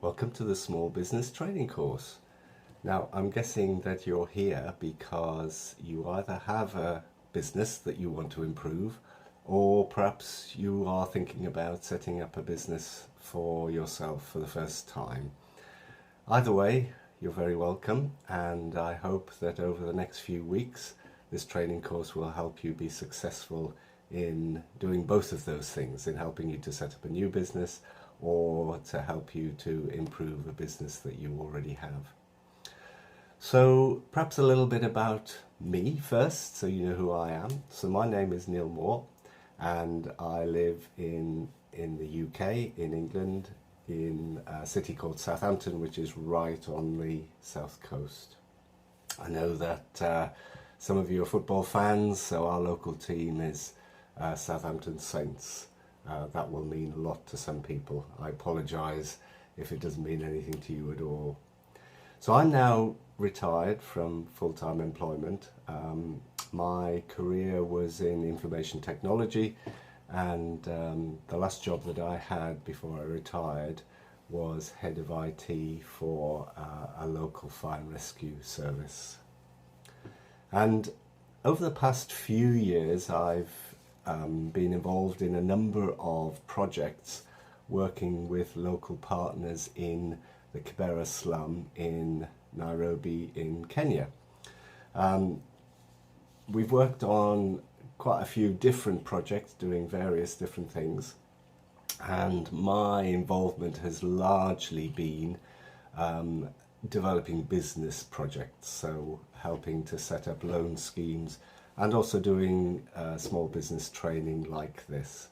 Welcome to the Small Business Training course. Now, I'm guessing that you're here because you either have a business that you want to improve, or perhaps you are thinking about setting up a business for yourself for the first time. Either way, you're very welcome, and I hope that over the next few weeks, this training course will help you be successful in doing both of those things, in helping you to set up a new business or to help you to improve a business that you already have. So perhaps a little bit about me first, so you know who I am. So my name is Neil Moore, and I live in the UK, in England, in a city called Southampton, which is right on the south coast. I know that some of you are football fans, so our local team is Southampton Saints. That will mean a lot to some people. I apologise if it doesn't mean anything to you at all. So I'm now retired from full-time employment. My career was in information technology, and the last job that I had before I retired was head of IT for a local fire and rescue service. And over the past few years I've been involved in a number of projects working with local partners in the Kibera slum in Nairobi in Kenya. We've worked on quite a few different projects doing various different things, and my involvement has largely been developing business projects, so helping to set up loan schemes and also doing small business training like this.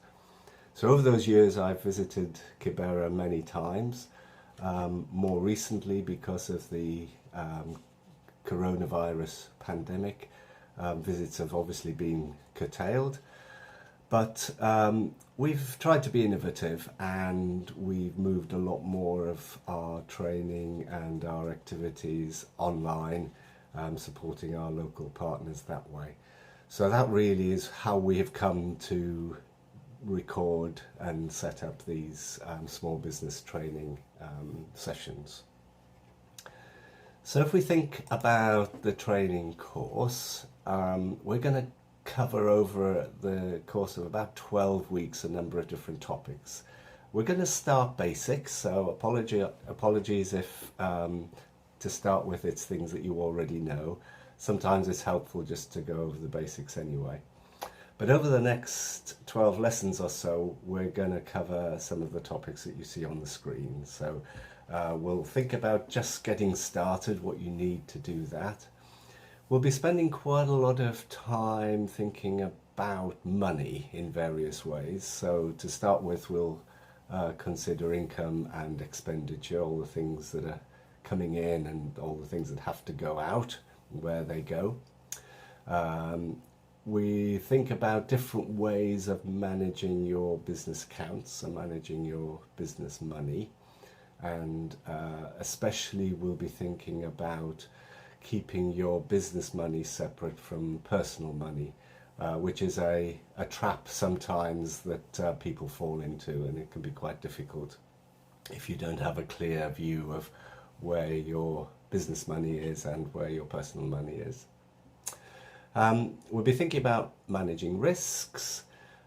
So over those years I've visited Kibera many times, more recently because of the coronavirus pandemic. Visits have obviously been curtailed, but we've tried to be innovative, and we've moved a lot more of our training and our activities online, supporting our local partners that way. So that really is how we have come to record and set up these small business training sessions. So if we think about the training course, we're going to cover over the course of about 12 weeks a number of different topics. We're going to start basics, so apologies if to start with it's things that you already know. Sometimes it's helpful just to go over the basics anyway. But over the next 12 lessons or so, we're going to cover some of the topics that you see on the screen. So we'll think about just getting started, what you need to do that. We'll be spending quite a lot of time thinking about money in various ways. So to start with, we'll consider income and expenditure, all the things that are coming in and all the things that have to go out, where they go. We think about different ways of managing your business accounts and managing your business money, and especially we'll be thinking about keeping your business money separate from personal money, which is a trap sometimes that people fall into, and it can be quite difficult if you don't have a clear view of where your business money is and where your personal money is. We'll be thinking about managing risks.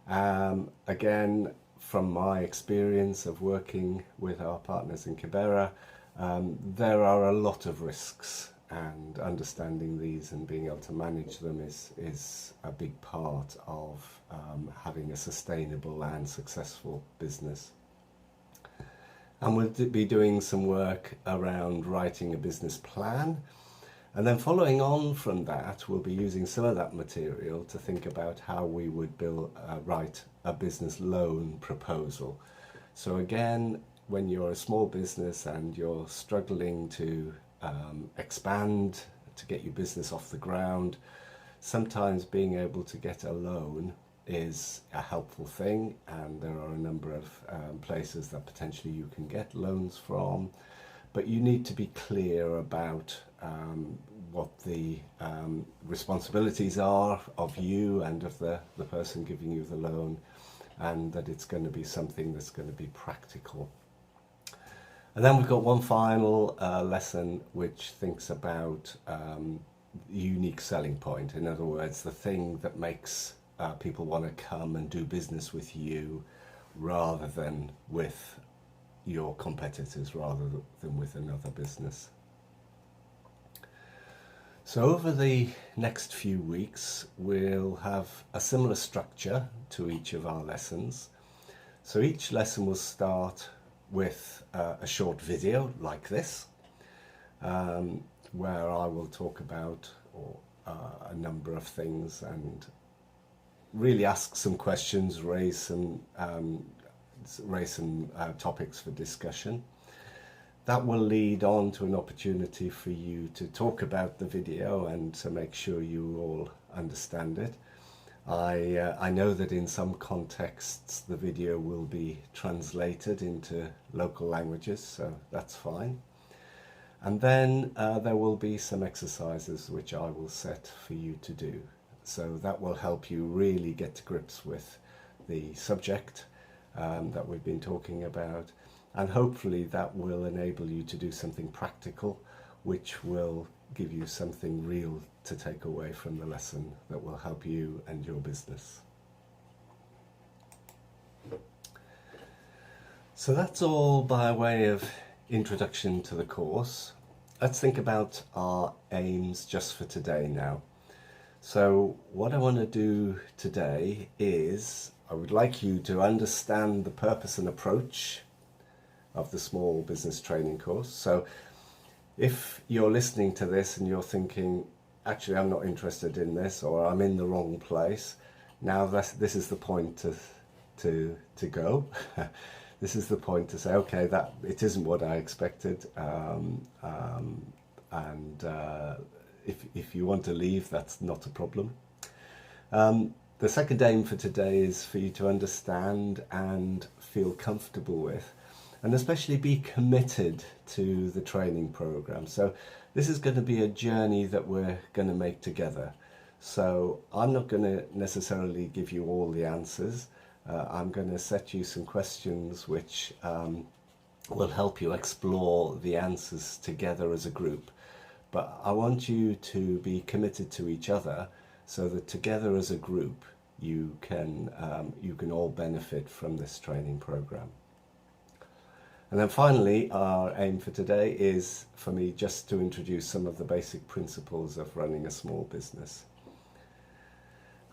Again, from my experience of working with our partners in Kibera, there are a lot of risks, and understanding these and being able to manage them is a big part of having a sustainable and successful business. And we'll be doing some work around writing a business plan. And then following on from that, we'll be using some of that material to think about how we would write a business loan proposal. So again, when you're a small business and you're struggling to expand, to get your business off the ground, sometimes being able to get a loan is a helpful thing, and there are a number of places that potentially you can get loans from, but you need to be clear about what the responsibilities are of you and of the person giving you the loan, and that it's going to be something that's going to be practical. And then we've got one final lesson which thinks about the unique selling point. In other words, the thing that makes people want to come and do business with you rather than with your competitors, rather than with another business. So over the next few weeks, we'll have a similar structure to each of our lessons. So each lesson will start with a short video like this, where I will talk about a number of things and really ask some questions, raise some topics for discussion. That will lead on to an opportunity for you to talk about the video and to make sure you all understand it. I know that in some contexts the video will be translated into local languages, so that's fine. And then there will be some exercises which I will set for you to do. So that will help you really get to grips with the subject that we've been talking about. And hopefully that will enable you to do something practical, which will give you something real to take away from the lesson that will help you and your business. So that's all by way of introduction to the course. Let's think about our aims just for today now. So what I want to do today is I would like you to understand the purpose and approach of the small business training course. So if you're listening to this and you're thinking, actually I'm not interested in this, or I'm in the wrong place, now this is the point to go. This is the point to say, okay, that it isn't what I expected, if you want to leave, that's not a problem. The second aim for today is for you to understand and feel comfortable with, and especially be committed to the training program. So this is going to be a journey that we're going to make together. So I'm not going to necessarily give you all the answers. I'm going to set you some questions which will help you explore the answers together as a group. But I want you to be committed to each other so that together as a group you can all benefit from this training program. And then finally, our aim for today is for me just to introduce some of the basic principles of running a small business.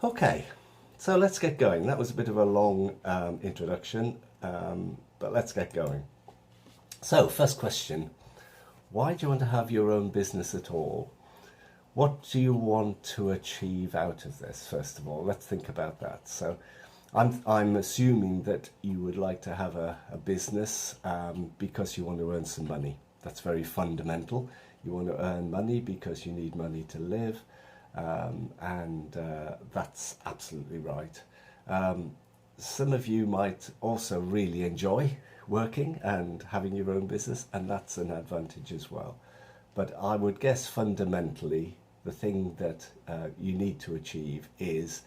Okay, so let's get going. That was a bit of a long introduction, but let's get going. So, first question, why do you want to have your own business at all? What do you want to achieve out of this, first of all? Let's think about that. So, I'm assuming that you would like to have a business because you want to earn some money. That's very fundamental. You want to earn money because you need money to live, and that's absolutely right. Some of you might also really enjoy working and having your own business, and that's an advantage as well. But I would guess fundamentally the thing that you need to achieve is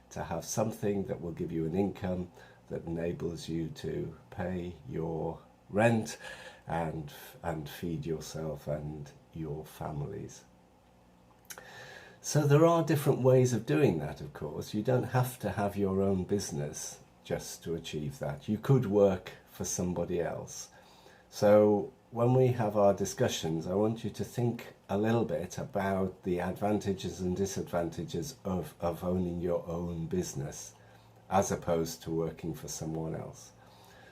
to have something that will give you an income that enables you to pay your rent and feed yourself and your families. So there are different ways of doing that, of course. You don't have to have your own business just to achieve that. You could work for somebody else. So when we have our discussions, I want you to think a little bit about the advantages and disadvantages of owning your own business as opposed to working for someone else.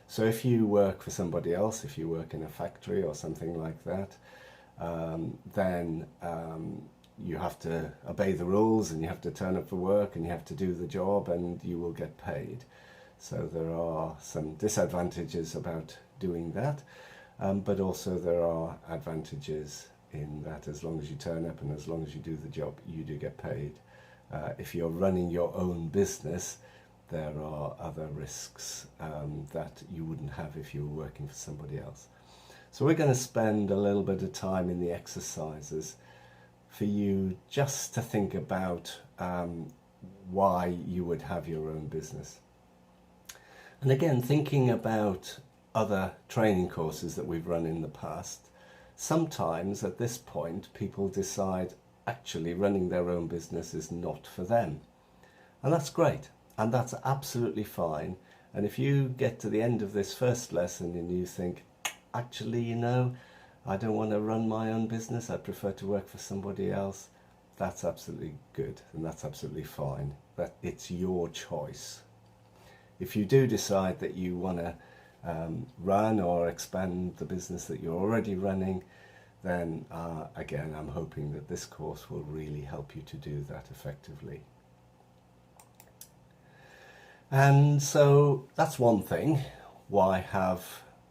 So if you work for somebody else, if you work in a factory or something like that, then you have to obey the rules and you have to turn up for work and you have to do the job and you will get paid. So there are some disadvantages about doing that. But also there are advantages in that as long as you turn up and as long as you do the job, you do get paid. If you're running your own business, there are other risks that you wouldn't have if you were working for somebody else. So we're going to spend a little bit of time in the exercises for you just to think about why you would have your own business. And again, thinking about other training courses that we've run in the past, sometimes at this point people decide actually running their own business is not for them. And that's great, and that's absolutely fine. And if you get to the end of this first lesson and you think, actually, you know, I don't want to run my own business, I prefer to work for somebody else, that's absolutely good and that's absolutely fine. That it's your choice. If you do decide that you want to run or expand the business that you're already running, then again, I'm hoping that this course will really help you to do that effectively. And so that's one thing, why have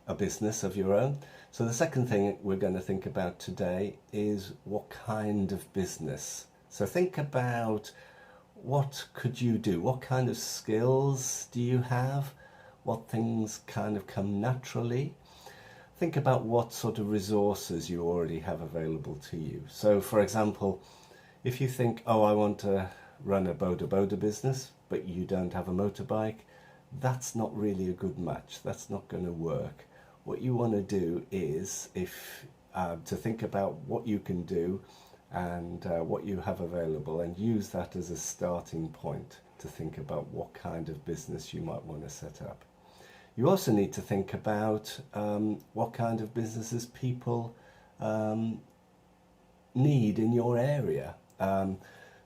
a business of your own? So the second thing we're going to think about today is what kind of business. So think about what could you do? What kind of skills do you have? What things kind of come naturally? Think about what sort of resources you already have available to you. So for example, if you think, oh, I want to run a boda business, but you don't have a motorbike, that's not really a good match. That's not going to work. What you want to do is to think about what you can do and what you have available, and use that as a starting point to think about what kind of business you might want to set up. You also need to think about what kind of businesses people need in your area.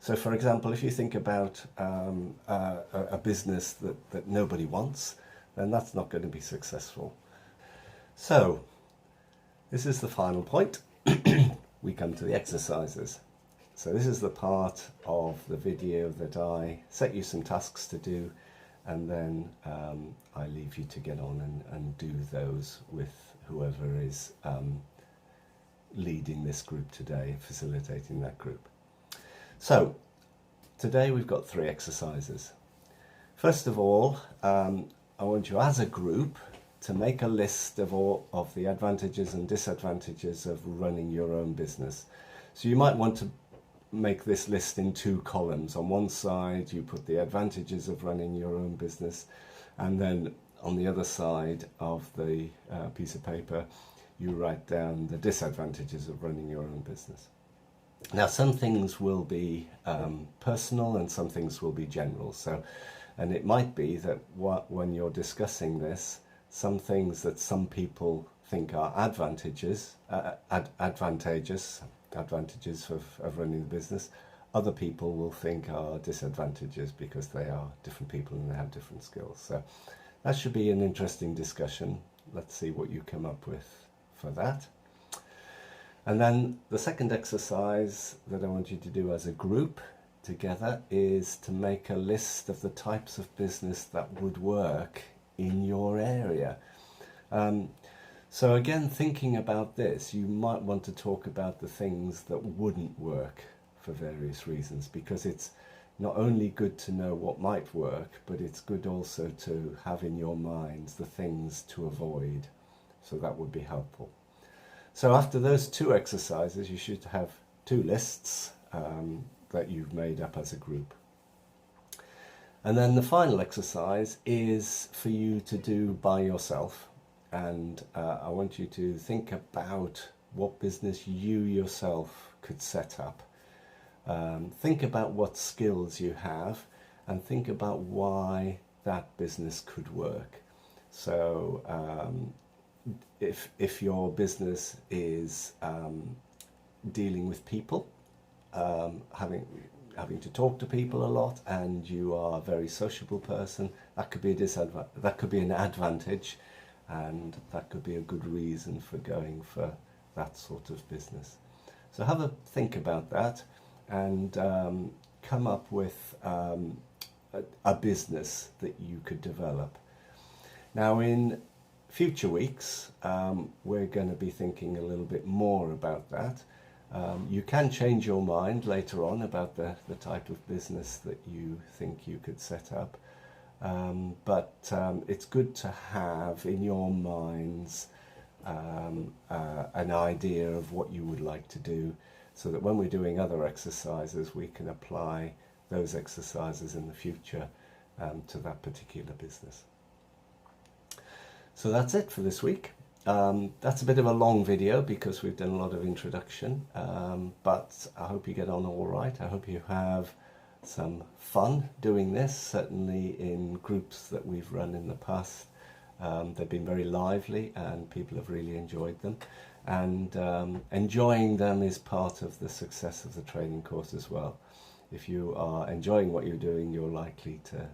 So for example, if you think about a business that nobody wants, then that's not going to be successful. So this is the final point. We come to the exercises. So this is the part of the video that I set you some tasks to do, and then I leave you to get on and do those with whoever is leading this group today, facilitating that group. So today we've got 3 exercises. First of all, I want you as a group to make a list of all of the advantages and disadvantages of running your own business. So you might want to make this list in 2 columns. On one side you put the advantages of running your own business, and then on the other side of the piece of paper you write down the disadvantages of running your own business. Now some things will be personal and some things will be general. So, and it might be that when you're discussing this, some things that some people think are advantages of running the business, other people will think are disadvantages because they are different people and they have different skills. So that should be an interesting discussion. Let's see what you come up with for that. And then the second exercise that I want you to do as a group together is to make a list of the types of business that would work in your area. So again, thinking about this, you might want to talk about the things that wouldn't work for various reasons, because it's not only good to know what might work, but it's good also to have in your minds the things to avoid. So that would be helpful. So after those 2 exercises, you should have 2 lists that you've made up as a group. And then the final exercise is for you to do by yourself. And I want you to think about what business you yourself could set up. Think about what skills you have and think about why that business could work. So if your business is dealing with people, having to talk to people a lot, and you are a very sociable person, that could be that could be an advantage, and that could be a good reason for going for that sort of business. So have a think about that and come up with a business that you could develop. Now in future weeks we're going to be thinking a little bit more about that. You can change your mind later on about the type of business that you think you could set up, but it's good to have in your minds an idea of what you would like to do, so that when we're doing other exercises we can apply those exercises in the future to that particular business. So that's it for this week. That's a bit of a long video because we've done a lot of introduction, but I hope you get on all right. I hope you have some fun doing this, certainly in groups that we've run in the past. They've been very lively and people have really enjoyed them, and enjoying them is part of the success of the training course as well. If you are enjoying what you're doing, you're likely to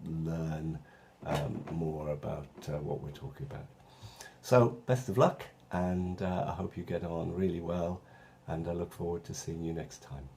learn more about what we're talking about. So best of luck, and I hope you get on really well, and I look forward to seeing you next time.